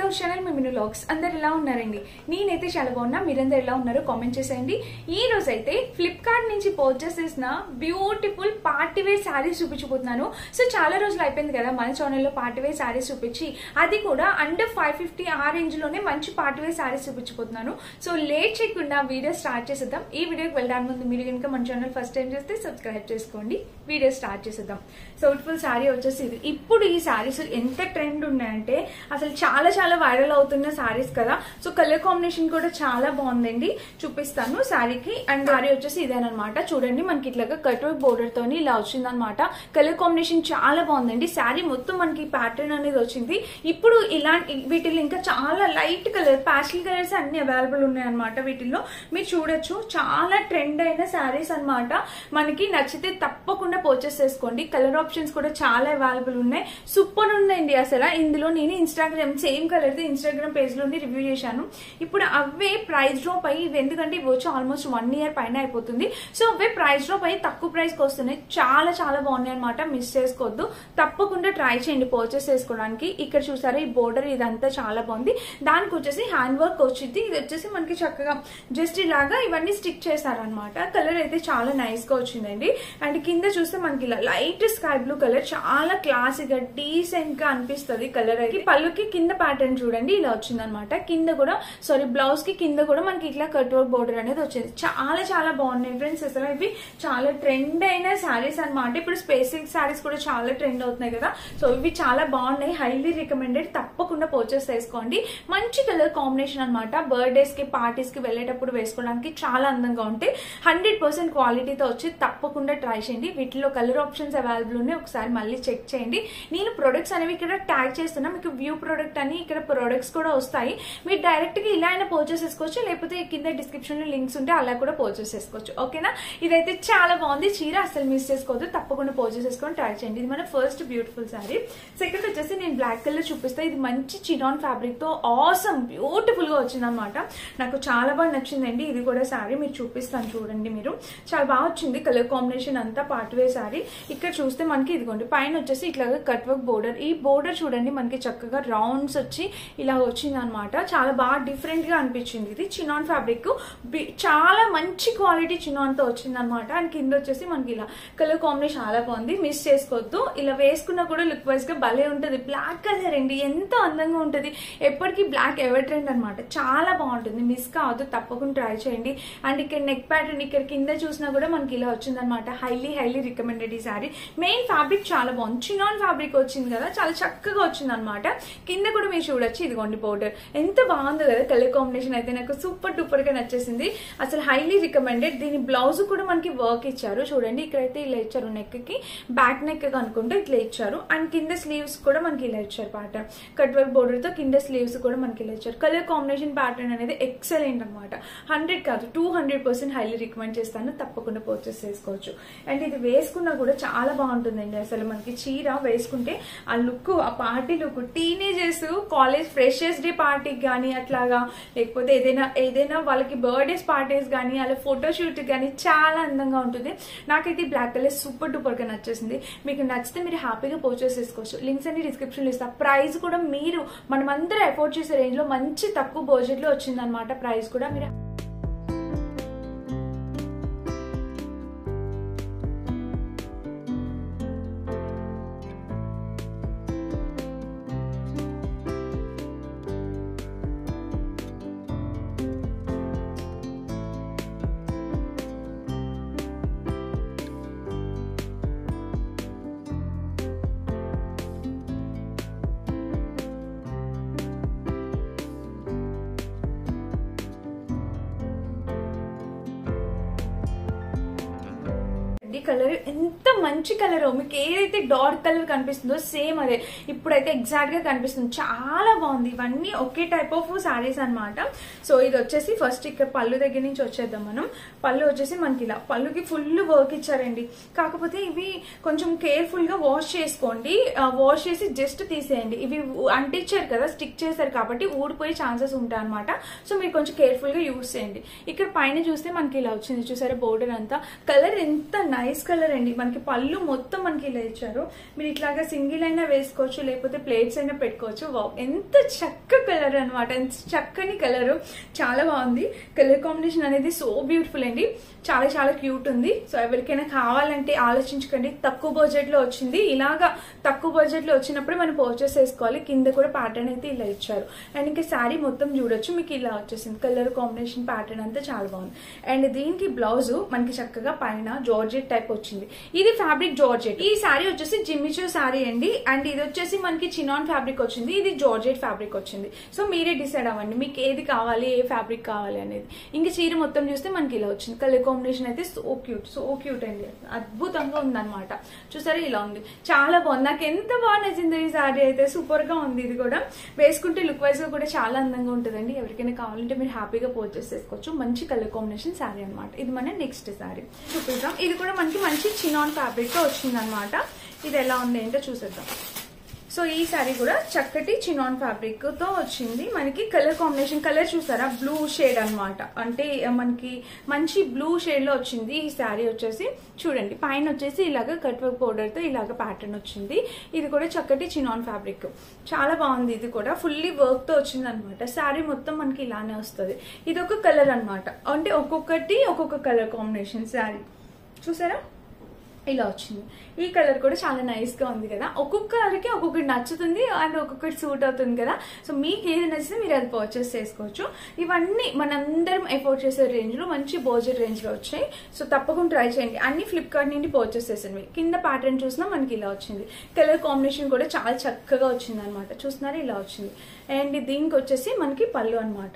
House channel మిమిను vlogs అందరు ఎలా ఉన్నారండి? నేనైతే చాలా బాగున్నా. మీరందరూ ఎలా ఉన్నారో కామెంట్ చేసేయండి. ఈ రోజు అయితే ఫ్లిప్కార్ట్ నుంచి పర్చేస్ చేసిన బ్యూటిఫుల్ పార్టీ వేర్ శారీస్ చూపించబోతున్నాను. సో చాలా రోజులు అయిపోయింది కదా మన ఛానల్లో పార్టీ వేర్ శారీస్ చూపించి, అది కూడా అండర్ 550 ఆ రేంజ్ లోనే మంచి పార్టీ వేర్ శారీస్ చూపించబోతున్నాను. సో లేట్ చేయకుండా వీడియో స్టార్ట్ చేసేద్దాం. ఈ వీడియోకి వెళ్ళడానికి ముందు మీరు కనుక మన ఛానల్ ఫస్ట్ టైం చేస్తే సబ్స్క్రైబ్ చేసుకోండి. వీడియో స్టార్ట్ చేసేద్దాం. సో బ్యూటిఫుల్ శారీ వచ్చేసి ఇది. ఇప్పుడు ఈ శారీస్ ఎంత ట్రెండ్ ఉన్నాయంటే అసలు చాలా చాలా వైరల్ అవుతున్న శారీస్ కదా. సో కలర్ కాంబినేషన్ కూడా చాలా బాగుందండి, చూపిస్తాను శారీకి. అండ్ శారీ వచ్చేసి ఇదేనమాట. చూడండి మనకి ఇట్లాగా కట్ వర్క్ బోర్డర్ తోని ఇలా వచ్చిందనమాట. కలర్ కాంబినేషన్ చాలా బాగుందండి. శారీ మొత్తం మనకి ప్యాటర్న్ అనేది వచ్చింది. ఇప్పుడు ఇలాంటి వీటిలో ఇంకా చాలా లైట్ కలర్ ప్యాస్టల్ కలర్స్ అన్ని అవైలబుల్ ఉన్నాయన్నమాట. వీటిల్లో మీరు చూడొచ్చు, చాలా ట్రెండ్ అయిన శారీస్ అనమాట. మనకి నచ్చితే తప్పకుండా పర్చేస్ చేసుకోండి. కలర్ ఆప్షన్స్ కూడా చాలా అవైలబుల్ ఉన్నాయి. సూపర్ ఉందండి అసలు. ఇందులో నేను Instagram same colour Instagram page లోని రివ్యూ చేశాను. ఇప్పుడు అవే ప్రైస్ డ్రాప్ అయ్యి, ఎందుకంటే ఇవి వచ్చి ఆల్మోస్ట్ 1 year పైన అయిపోతుంది. సో అవే ప్రైస్ డ్రాప్ అయ్యి తక్కువ ప్రైస్ కి వస్తున్నాయి. చాలా చాలా బాగున్నాయి అనమాట. మిస్ చేసుకోవద్దు, తప్పకుండా ట్రై చేయండి పర్చేస్ చేసుకోవడానికి. ఇక్కడ చూసారా ఈ బోర్డర్ ఇదంతా చాలా బాగుంది. దానికి వచ్చేసి హ్యాండ్ వర్క్ వచ్చింది. ఇది వచ్చేసి మనకి చక్కగా జస్ట్ ఇలాగా ఇవన్నీ స్టిక్ చేశారనమాట. కలర్ అయితే చాలా నైస్ గా వచ్చిందండి. అండ్ కింద చూస్తే మనకి ఇలా లైట్ స్కై బ్లూ కలర్, చాలా క్లాసిక్ గా డీసెంట్ గా అనిపిస్తుంది కలర్ అయితే. పళ్ళుకి కింద ప్యాటర్న్ చూడండి ఇలా వచ్చిందనమాట. కింద కూడా బ్లౌజ్ కి కింద కూడా మనకి ఇట్లా కట్ వర్క్ బోర్డర్ అనేది వచ్చేది. చాలా చాలా బాగున్నాయి ఫ్రెండ్స్. అసలు ఇవి చాలా ట్రెండ్ అయిన శారీస్ అనమాట. ఇప్పుడు స్పెసిఫిక్ శారీస్ కూడా చాలా ట్రెండ్ అవుతున్నాయి కదా. సో ఇవి చాలా బాగున్నాయి, హైలీ రికమెండెడ్. తప్పకుండా పర్చేస్ చేసుకోండి. మంచి కలర్ కాంబినేషన్ అనమాట. బర్త్డేస్ కి పార్టీస్ కి వెళ్ళేటప్పుడు వేసుకోవడానికి చాలా అందంగా ఉంటాయి. 100% క్వాలిటీతో వచ్చి తప్పకుండా ట్రై చేయండి. వీటిలో కలర్ ఆప్షన్స్ అవైలబుల్ ఉన్నాయి, ఒకసారి మళ్ళీ చెక్ చేయండి. నేను ప్రొడక్ట్స్ అనేవి ఇక్కడ ట్యాగ్ చేస్తున్నా. మీకు వ్యూ ప్రొడక్ట్ అని ఇక్కడ ప్రొడక్ట్స్ కూడా వస్తాయి. మీరు డైరెక్ట్ గా ఇలా అయినా పర్చేస్ చేసుకోవచ్చు, లేకపోతే కింద డిస్క్రిప్షన్ లో లింక్స్ ఉంటే అలా కూడా పర్చేస్ చేసుకోవచ్చు. ఓకేనా? ఇదైతే చాలా బాగుంది. చీర అసలు మిస్ చేసుకోవద్దు, తప్పకుండా పర్చేస్ చేసుకొని ట్రై చేయండి. ఇది మన ఫస్ట్ బ్యూటిఫుల్ శారీ. సెకండ్ వచ్చేసి నేను బ్లాక్ కలర్ చూపిస్తా. ఇది మంచి చినాన్ ఫ్యాబ్రిక్ తో ఆసమ్ బ్యూటిఫుల్ గా వచ్చింది అనమాట. నాకు చాలా బాగా నచ్చిందండి. ఇది కూడా శారీ మీరు చూపిస్తాను చూడండి. మీరు చాలా బాగా వచ్చింది కలర్ కాంబినేషన్ అంతా. పార్ట్వే శారీ. ఇక్కడ చూస్తే మనకి ఇదిగోండి పైన వచ్చేసి ఇట్లాగా కట్ వర్క్ బోర్డర్. ఈ బోర్డర్ చూడండి మనకి చక్కగా రౌండ్స్ వచ్చి ఇలా వచ్చింది అనమాట. చాలా బాగా డిఫరెంట్ గా అనిపించింది. ఇది చినాన్ ఫ్యాబ్రిక్, చాలా మంచి క్వాలిటీ చినాన్ తో వచ్చింది అనమాట. అండ్ కింద వచ్చేసి మనకి ఇలా కలర్ కాంబినేషన్ చాలా బాగుంది, మిస్ చేసుకోవద్దు. ఇలా వేసుకున్నా కూడా లుక్ వైజ్ గా భలే ఉంటది. బ్లాక్ కలర్ అండి, ఎంతో అందంగా ఉంటది. ఎప్పటికీ బ్లాక్ ఎవర్ ట్రెండ్ అనమాట. చాలా బాగుంటుంది, మిస్ కావద్దు, తప్పకుండా ట్రై చేయండి. అండ్ ఇక్కడ నెక్ ప్యాటర్న్ ఇక్కడ కింద చూసినా కూడా మనకి ఇలా వచ్చింది అనమాట. హైలీ రికమెండెడ్ ఈ శారీ. మెయిన్ ఫ్యాబ్రిక్ చాలా బాగుంది, చినాన్ ఫ్యాబ్రిక్ వచ్చింది కదా, చాలా చక్కగా వచ్చింది అనమాట. కింద కూడా మీరు చూడొచ్చు, ఇదిగోండి బోర్డర్ ఎంత బాగుంది కదా. కలర్ కాంబినేషన్ అయితే నాకు సూపర్ డూపర్ గా నచ్చేసింది. అసలు హైలీ రికమెండెడ్. దీని బ్లౌజ్ కూడా మనకి వర్క్ ఇచ్చారు చూడండి. ఇక్కడైతే ఇలా ఇచ్చారు, నెక్ కి బ్యాక్ నెక్ అనుకుంటే ఇట్లా ఇచ్చారు. అండ్ కింద స్లీవ్స్ కూడా మనకి ఇలా ఇచ్చారు ప్యాటర్న్. కట్ వర్క్ బోర్డర్ తో కింద స్లీవ్స్ కూడా మనకి ఇలా ఇచ్చారు. కలర్ కాంబినేషన్ ప్యాటర్న్ అనేది ఎక్సలెంట్ అనమాట. 100 కాదు 200% హైలీ రికమెండ్ చేస్తాను. తప్పకుండా పర్చేస్ చేసుకోవచ్చు. అండ్ ఇది వేసుకున్నా కూడా చాలా బాగుంటుందండి. అసలు మనకి చీర వేసుకుంటే ఆ లుక్, ఆ party look, teenagers college freshers day పార్టీకి కానీ అట్లాగా, లేకపోతే ఏదైనా వాళ్ళకి బర్త్డేస్ పార్టీస్ కానీ అలా ఫోటోషూట్ కానీ చాలా అందంగా ఉంటుంది. నాకైతే బ్లాక్ కలర్ సూపర్ డూపర్ గా నచ్చేసింది. మీకు నచ్చితే మీరు హ్యాపీగా పర్చేస్ చేసుకోవచ్చు. లింక్స్ అన్ని డిస్క్రిప్షన్ లో ఇస్తా. ప్రైస్ కూడా మీరు మనమందరూ ఎఫోర్డ్ చేసే రేంజ్ లో మంచి తక్కువ బడ్జెట్ లో వచ్చిందనమాట. ప్రైస్ కూడా మీరు కలర్ ఎంత మంచి కలర్. మీకు ఏదైతే డార్క్ కలర్ కనిపిస్తుందో సేమ్ అదే ఇప్పుడైతే ఎగ్జాక్ట్ గా కనిపిస్తుంది. చాలా బాగుంది. ఇవన్నీ ఒకే టైప్ ఆఫ్ శారీస్ అనమాట. సో ఇది వచ్చేసి ఫస్ట్ ఇక్కడ పళ్ళు దగ్గర నుంచి వచ్చేద్దాం మనం. పళ్ళు వచ్చేసి మనకి ఇలా పళ్ళుకి ఫుల్ వర్క్ ఇచ్చారండి. కాకపోతే ఇవి కొంచెం కేర్ఫుల్ గా వాష్ చేసుకోండి. వాష్ చేసి జస్ట్ తీసేయండి. ఇవి అంటించారు కదా, స్టిక్ చేశారు కాబట్టి ఊడిపోయే ఛాన్సెస్ ఉంటాయి అనమాట. సో మీరు కొంచెం కేర్ఫుల్ గా యూజ్ చేయండి. ఇక్కడ పైన చూస్తే మనకి ఇలా వచ్చింది చూసారా బోర్డర్ అంతా. కలర్ ఎంత నైస్ నైస్ కలర్ అండి. మనకి పళ్ళు మొత్తం మనకి ఇలా ఇచ్చారు. మీరు ఇట్లాగా సింగిల్ అయినా వేసుకోవచ్చు, లేకపోతే ప్లేట్స్ అయినా పెట్టుకోవచ్చు. వావ్, ఎంత చక్క కలర్ అనమాట, ఎంత చక్కని కలర్, చాలా బాగుంది. కలర్ కాంబినేషన్ అనేది సో బ్యూటిఫుల్ అండి, చాలా చాలా క్యూట్ ఉంది. సో ఎవరికైనా కావాలంటే ఆలోచించకండి, తక్కువ బడ్జెట్ లో వచ్చింది. ఇలాగా తక్కువ బడ్జెట్ లో వచ్చినప్పుడు మనం పర్చేస్ చేసుకోవాలి. కింద కూడా ప్యాటర్న్ అయితే ఇలా ఇచ్చారు. అండ్ ఇంకా శారీ మొత్తం చూడొచ్చు, మీకు ఇలా వచ్చేసింది. కలర్ కాంబినేషన్ ప్యాటర్న్ అంతా చాలా బాగుంది. అండ్ దీనికి బ్లౌజ్ మనకి చక్కగా పైన జార్జెట్ టైప్ వచ్చింది. ఇది ఫ్యాబ్రిక్ జార్జెట్. ఈ శారీ వచ్చేసి జిమ్మిచో శారీ అండి. అండ్ ఇది వచ్చేసి మనకి చినాన్ ఫ్యాబ్రిక్ వచ్చింది, ఇది జార్జెట్ ఫ్యాబ్రిక్ వచ్చింది. సో మీరే డిసైడ్ అవ్వండి మీకు ఏది కావాలి, ఏ ఫ్యాబ్రిక్ కావాలి అనేది. ఇంకా చీర మొత్తం చూస్తే మనకి ఇలా వచ్చింది. కలర్ కాంబినేషన్ అయితే సో క్యూట్ అండి, అద్భుతంగా ఉందన్నమాట. చూసారా ఇలా ఉంది, చాలా బాగుంది. నాకు ఎంత బాగా నచ్చింది ఈ శారీ అయితే, సూపర్ గా ఉంది. ఇది కూడా వేసుకుంటే లుక్ వైజ్ గా కూడా చాలా అందంగా ఉంటుందండి. ఎవరికైనా కావాలంటే మీరు హ్యాపీగా పర్చేస్ చేసుకోవచ్చు. మంచి కలర్ కాంబినేషన్ శారీ అనమాట. ఇది మన నెక్స్ట్ శారీ చూపిద్దాం. ఇది కూడా మనకి మంచి చినాన్ ఫ్యాబ్రిక్ తో వచ్చింది అనమాట. ఇది ఎలా ఉంది ఏంటో చూసేద్దాం. సో ఈ శారీ కూడా చక్కటి చినాన్ ఫ్యాబ్రిక్ తో వచ్చింది. మనకి కలర్ కాంబినేషన్, కలర్ చూసారా, బ్లూ షేడ్ అనమాట. అంటే మనకి మంచి బ్లూ షేడ్ లో వచ్చింది ఈ శారీ వచ్చేసి. చూడండి పైన వచ్చేసి ఇలాగ కట్ వర్క్ పౌడర్ తో ఇలాగ ప్యాటర్న్ వచ్చింది. ఇది కూడా చక్కటి చినాన్ ఫ్యాబ్రిక్, చాలా బాగుంది. ఇది కూడా ఫుల్లీ వర్క్ తో వచ్చింది అనమాట. శారీ మొత్తం మనకి ఇలానే వస్తుంది. ఇది ఒక కలర్ అనమాట, అంటే ఒక్కొక్కటి ఒక్కొక్క కలర్ కాంబినేషన్ శారీ. చూసారా ఇలా వచ్చింది. ఈ కలర్ కూడా చాలా నైస్ గా ఉంది కదా. ఒక్కొక్కరికి ఒక్కొక్కటి నచ్చుతుంది అండ్ ఒక్కొక్కటి సూట్ అవుతుంది కదా. సో మీకు ఏది నచ్చితే మీరు అది పర్చేస్ చేసుకోవచ్చు. ఇవన్నీ మనందరం ఎఫోర్డ్ చేసే రేంజ్ లో, మంచి బడ్జెట్ రేంజ్ లో వచ్చాయి. సో తప్పకుండా ట్రై చేయండి. అన్ని ఫ్లిప్కార్ట్ నుండి పర్చేస్ చేసినవి. కింద ప్యాటర్న్ చూసినా మనకి ఇలా వచ్చింది. కలర్ కాంబినేషన్ కూడా చాలా చక్కగా వచ్చింది అనమాట. చూస్తున్నారా ఇలా వచ్చింది. అండ్ దీనికి వచ్చేసి మనకి పళ్ళు అనమాట,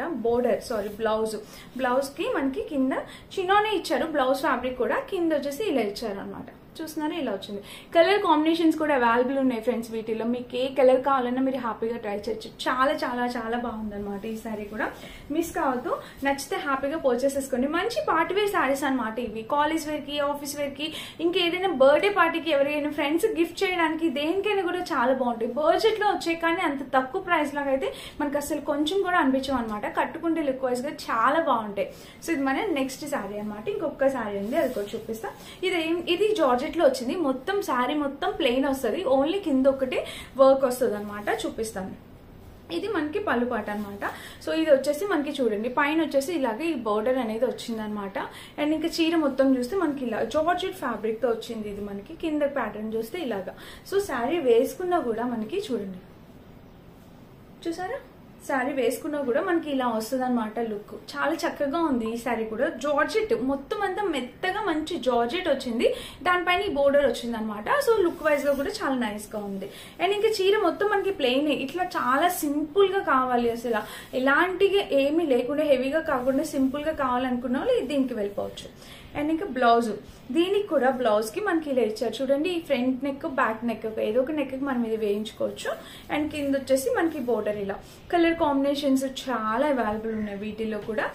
బ్లౌజ్ కి మనకి కింద చిన్నోనే ఇచ్చారు. బ్లౌజ్ ఫ్యాబ్రిక్ కూడా కింద వచ్చేసి ఇలా ఇచ్చారు అనమాట. చూస్తున్నారా ఇలా వచ్చింది. కలర్ కాంబినేషన్స్ కూడా అవైలబుల్ ఉన్నాయి ఫ్రెండ్స్. వీటిలో మీకు ఏ కలర్ కావాలన్నా మీరు హ్యాపీగా ట్రై చేయొచ్చు. చాలా చాలా చాలా బాగుంది అనమాట. ఈ సారీ కూడా మిస్ కావద్దు. నచ్చితే హ్యాపీగా పర్చేస్ చేసుకోండి. మంచి పార్టీ వేర్ సారీస్ అనమాట ఇవి. కాలేజ్ వేర్ కి, ఆఫీస్ వేర్ కి, ఇంకేదైనా బర్త్డే పార్టీకి, ఎవరైనా ఫ్రెండ్స్ గిఫ్ట్ చేయడానికి, దేనికైనా కూడా చాలా బాగుంటాయి. బడ్జెట్ లో వచ్చాయి కానీ అంత తక్కువ ప్రైస్ లాగా అయితే మనకు అసలు కొంచెం కూడా అనిపించవు అనమాట. కట్టుకుంటే లుక్ వైజ్ గా చాలా బాగుంటాయి. సో ఇది మన నెక్స్ట్ సారీ అనమాట. ఇంకొక సారీ ఉంది, అది కూడా చూపిస్తా. ఇది జార్జెట్ లో వచ్చింది. మొత్తం శారీ మొత్తం ప్లెయిన్ వస్తుంది, ఓన్లీ కింద ఒకటి వర్క్ వస్తుంది అనమాట. చూపిస్తాను. ఇది మనకి పళ్ళు పాట అనమాట. సో ఇది వచ్చేసి మనకి చూడండి పైన వచ్చేసి ఇలాగే ఈ బోర్డర్ అనేది వచ్చింది అనమాట. అండ్ ఇంకా చీర మొత్తం చూస్తే మనకి ఇలా జార్జెట్ ఫ్యాబ్రిక్ తో వచ్చింది. ఇది మనకి కింద ప్యాటర్న్ చూస్తే ఇలాగా. సో శారీ వేసుకున్నా కూడా మనకి చూడండి, చూసారా, శారీ వేసుకున్నా కూడా మనకి ఇలా వస్తుంది అనమాట. లుక్ చాలా చక్కగా ఉంది. ఈ శారీ కూడా జార్జెట్ మొత్తం అంతా మెత్తగా మంచి జార్జెట్ వచ్చింది. దానిపైన ఈ బోర్డర్ వచ్చింది అనమాట. సో లుక్ వైజ్ గా కూడా చాలా నైస్ గా ఉంది. అండ్ ఇంకా చీర మొత్తం మనకి ప్లెయిన్, ఇట్లా చాలా సింపుల్ గా కావాలి, అసలు ఎలాంటిగా ఏమీ లేకుండా హెవీగా కాకుండా సింపుల్ గా కావాలనుకున్న వాళ్ళు దీనికి వెళ్ళిపోవచ్చు. అండ్ ఇంకా బ్లౌజ్, దీనికి కూడా బ్లౌజ్ కి మనకి ఇలా ఇచ్చారు చూడండి. ఈ ఫ్రంట్ నెక్, బ్యాక్ నెక్, ఏదో ఒక నెక్ మనం ఇది వేయించుకోవచ్చు. అండ్ కింద వచ్చేసి మనకి బోర్డర్ ఇలా. కలర్ కాంబినేషన్స్ చాలా అవైలబుల్ ఉన్నాయి వీటిలో కూడా.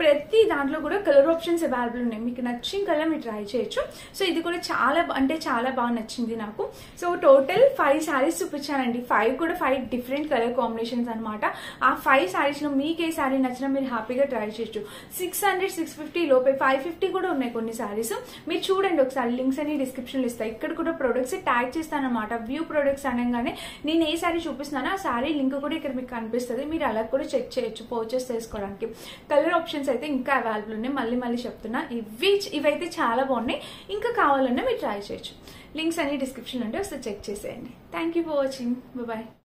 ప్రతి దాంట్లో కూడా కలర్ ఆప్షన్స్ అవైలబుల్ ఉన్నాయి. మీకు నచ్చిన కలర్ మీరు ట్రై చేయొచ్చు. సో ఇది కూడా చాలా అంటే చాలా బాగా నచ్చింది నాకు. సో టోటల్ 5 శారీస్ చూపించానండి. 5 డిఫరెంట్ కలర్ కాంబినేషన్స్ అనమాట. ఆ 5 శారీస్ లో మీకు ఏ శారీ నచ్చినా మీరు హ్యాపీగా ట్రై చేయొచ్చు. 600-650 లోపే 550 కూడా ఉన్నాయి కొన్ని శారీస్. మీరు చూడండి ఒకసారి, లింక్స్ అన్ని డిస్క్రిప్షన్ లో ఇస్తాయి. ఇక్కడ కూడా ప్రొడక్ట్స్ ట్యాగ్ చేస్తాను అనమాట. వ్యూ ప్రొడక్ట్స్ అనగానే నేను ఏ శారీ చూపిస్తున్నానో ఆ శారీ లింక్ కూడా ఇక్కడ మీకు కనిపిస్తుంది. మీరు అలా కూడా చెక్ చేయొచ్చు పర్చేస్ చేసుకోవడానికి. కలర్ ఆప్షన్స్ అయితే ఇంకా అవైలబుల్ ఉన్నాయి. మళ్ళీ చెప్తున్నా, ఇవైతే చాలా బాగున్నాయి. ఇంకా కావాలన్నా మీరు ట్రై చేయొచ్చు. లింక్స్ అన్ని డిస్క్రిప్షన్ లో ఉంటే ఒకసారి చెక్ చేసేయండి. Thank you for watching. Bye.